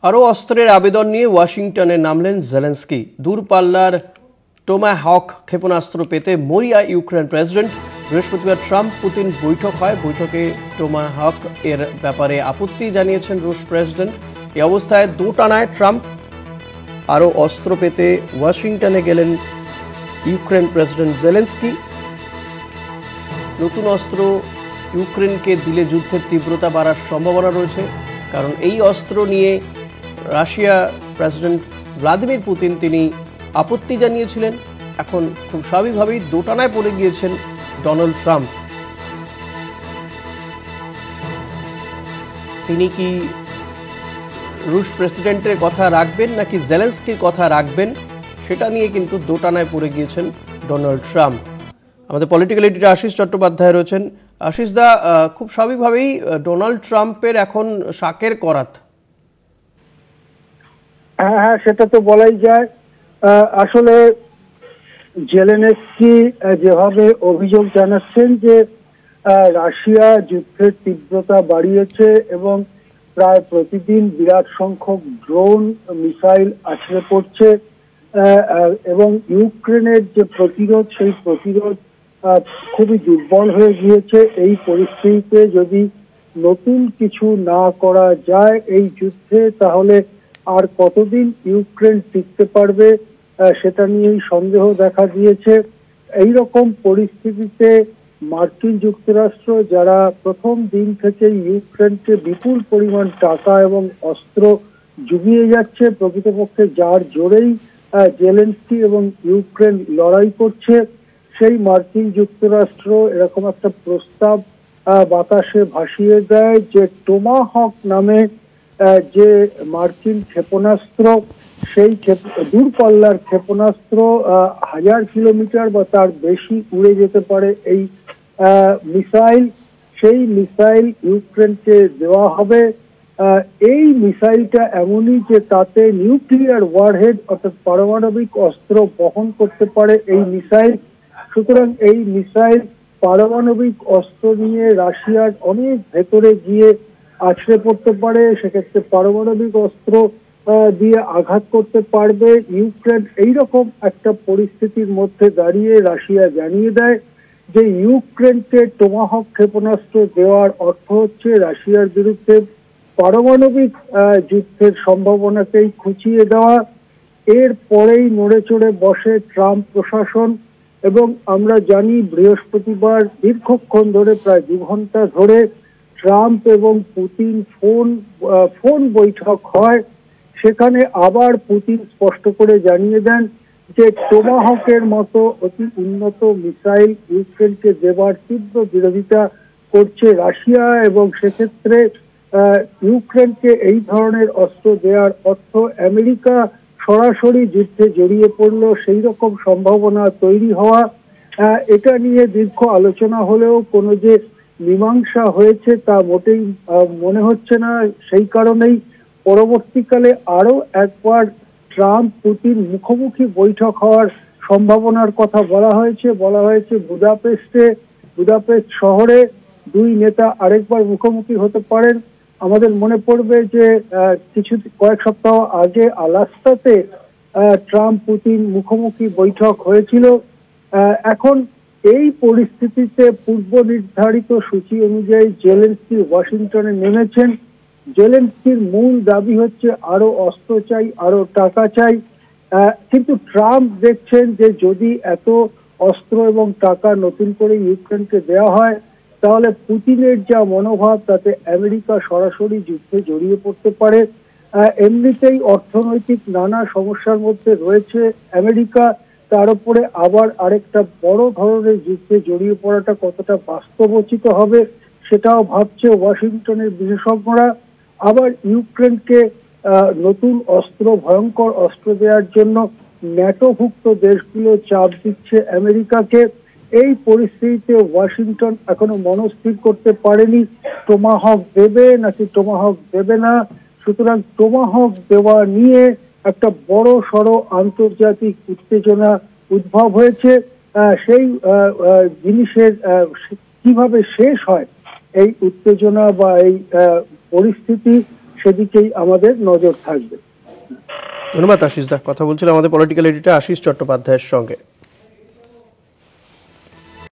আরও অস্ত্রের আবেদন নিয়ে ওয়াশিংটনে নামলেন জেলেন্সকি। দূরপাল্লার টোমাহক ক্ষেপণাস্ত্র পেতে মরিয়া ইউক্রেন প্রেসিডেন্ট। বৃহস্পতিবার ট্রাম্প পুতিন বৈঠক হয়। বৈঠকে টোমাহক এর ব্যাপারে আপত্তি জানিয়েছেন রুশ প্রেসিডেন্ট। এই অবস্থায় দোটানায় ট্রাম্প। আরও অস্ত্র পেতে ওয়াশিংটনে গেলেন ইউক্রেন প্রেসিডেন্ট জেলেন্সকি। নতুন অস্ত্র ইউক্রেনকে দিলে যুদ্ধের তীব্রতা বাড়ার সম্ভাবনা রয়েছে, কারণ এই অস্ত্র নিয়ে রাশিয়া প্রেসিডেন্ট ভ্লাদিমির পুতিন তিনি আপত্তি জানিয়েছিলেন। এখন খুব স্বাভাবিকভাবেই দোটানায় পড়ে গিয়েছেন ডোনাল্ড ট্রাম্প। তিনি কি রুশ প্রেসিডেন্টের কথা রাখবেন নাকি জেলেন্সকির কথা রাখবেন, সেটা নিয়ে কিন্তু দোটানায় পড়ে গিয়েছেন ডোনাল্ড ট্রাম্প। আমাদের পলিটিক্যাল এডিটর আশিস চট্টোপাধ্যায় রয়েছেন। আশিস দা, খুব স্বাভাবিকভাবেই ডোনাল্ড ট্রাম্পের এখন শাকের করাত। হ্যাঁ, সেটা তো বলাই যায়। আসলে জেলেনস্কি যেভাবে অভিযোগ জানাচ্ছেন যে রাশিয়া যুদ্ধের তীব্রতা বাড়িয়েছে এবং প্রায় প্রতিদিন বিরাট সংখ্যক ড্রোন মিসাইল আছড়ে পড়ছে এবং ইউক্রেনের যে প্রতিরোধ সেই প্রতিরোধ খুবই দুর্বল হয়ে গিয়েছে। এই পরিস্থিতিতে যদি নতুন কিছু না করা যায় এই যুদ্ধে, তাহলে আর কতদিন ইউক্রেন টিকতে পারবে সেটা নিয়েই সন্দেহ দেখা দিয়েছে। এই রকম পরিস্থিতিতে মার্কিন যুক্তরাষ্ট্র, যারা প্রথম দিন থেকে ইউক্রেনকে বিপুল পরিমাণ টাকা এবং অস্ত্র জুগিয়ে যাচ্ছে, প্রকৃতপক্ষে যার জোরেই জেলেনস্কি এবং ইউক্রেন লড়াই করছে, সেই মার্কিন যুক্তরাষ্ট্র এরকম একটা প্রস্তাব বাতাসে ভাসিয়ে দেয় যে টোমাহক নামে যে মার্কিন ক্ষেপণাস্ত্র, সেই দূরপাল্লার ক্ষেপণাস্ত্র 1000 কিলোমিটার বা তার বেশি উড়ে যেতে পারে এই মিসাইল, সেই মিসাইল ইউক্রেনকে দেওয়া হবে। এই মিসাইলটা এমনই যে তাতে নিউক্লিয়ার ওয়ারহেড অর্থাৎ পারমাণবিক অস্ত্র বহন করতে পারে এই মিসাইল। সুতরাং এই মিসাইল পারমাণবিক অস্ত্র নিয়ে রাশিয়ার অনেক ভেতরে গিয়ে আছড়ে পড়তে পারে, সেক্ষেত্রে পারমাণবিক অস্ত্র দিয়ে আঘাত করতে পারবে ইউক্রেন। এইরকম একটা পরিস্থিতির মধ্যে দাঁড়িয়ে রাশিয়া জানিয়ে দেয় যে ইউক্রেনকে টোমাহক ক্ষেপণাস্ত্র দেওয়ার অর্থ হচ্ছে রাশিয়ার বিরুদ্ধে পারমাণবিক যুদ্ধের সম্ভাবনাকেই খুঁচিয়ে দেওয়া। এর পরেই নড়ে চড়ে বসে ট্রাম্প প্রশাসন এবং আমরা জানি বৃহস্পতিবার দীর্ঘক্ষণ ধরে প্রায় 2 ঘন্টা ধরে ট্রাম্প এবং পুতিন ফোন বৈঠক হয়। সেখানে আবার পুতিন স্পষ্ট করে জানিয়ে দেন যে টোমাহকের মতো অতি উন্নত মিসাইল ইউক্রেনকে দেবার তীব্র বিরোধিতা করছে রাশিয়া এবং সেক্ষেত্রে ইউক্রেনকে এই ধরনের অস্ত্র দেওয়ার অর্থ আমেরিকা সরাসরি যুদ্ধে জড়িয়ে পড়লো, সেই রকম সম্ভাবনা তৈরি হওয়া। এটা নিয়ে দীর্ঘ আলোচনা হলেও কোনো যে মীমাংসা হয়েছে তা মোটেই মনে হচ্ছে না। সেই কারণেই পরবর্তীকালে আরো একবার ট্রাম্প পুতিন মুখোমুখি বৈঠক হওয়ার সম্ভাবনার কথা বলা হয়েছে বুদাপেস্ট শহরে 2 নেতা আরেকবার মুখোমুখি হতে পারেন। আমাদের মনে পড়বে যে কয়েক সপ্তাহ আগে আলাস্কাতে ট্রাম্প পুতিন মুখোমুখি বৈঠক হয়েছিল। এখন এই পরিস্থিতিতে পূর্ব নির্ধারিত সূচি অনুযায়ী জেলেনস্কি ওয়াশিংটনে নেমেছেন। জেলেনস্কির মূল দাবি হচ্ছে আরো অস্ত্র চাই, আরো টাকা চাই, কিন্তু ট্রাম্প দেখছেন যে যদি এত অস্ত্র এবং টাকা নতুন করে ইউক্রেনকে দেওয়া হয়, তাহলে পুতিনের যা মনোভাব তাতে আমেরিকা সরাসরি যুদ্ধে জড়িয়ে পড়তে পারে। এমনিতেই অর্থনৈতিক নানা সমস্যার মধ্যে রয়েছে আমেরিকা, তার উপরে আবার আরেকটা বড় ধরনের যুদ্ধে জড়িয়ে পড়াটা কতটা বাস্তবোচিত হবে সেটাও ভাবছে ওয়াশিংটনের বিশেষজ্ঞরা। আবার ইউক্রেনকে নতুন ভয়ঙ্কর অস্ত্র দেওয়ার জন্য ন্যাটোভুক্ত দেশগুলো চাপ দিচ্ছে আমেরিকাকে। এই পরিস্থিতিতে ওয়াশিংটন এখনো মনস্থির করতে পারেনি টোমাহক দেবে নাকি টোমাহক দেবে না। সুতরাং টোমাহক দেওয়া নিয়ে একটা বড় সড় আন্তর্জাতিক উত্তেজনা উদ্ভব হয়েছে। সেই জিনিসের কিভাবে শেষ হয় এই উত্তেজনা বা এই পরিস্থিতি, সেদিকেই আমাদের নজর থাকবে। ধন্যবাদ আশিস দা, কথা বলছিলাম আমাদের পলিটিক্যাল এডিটর আশিস চট্টোপাধ্যায়ের সঙ্গে।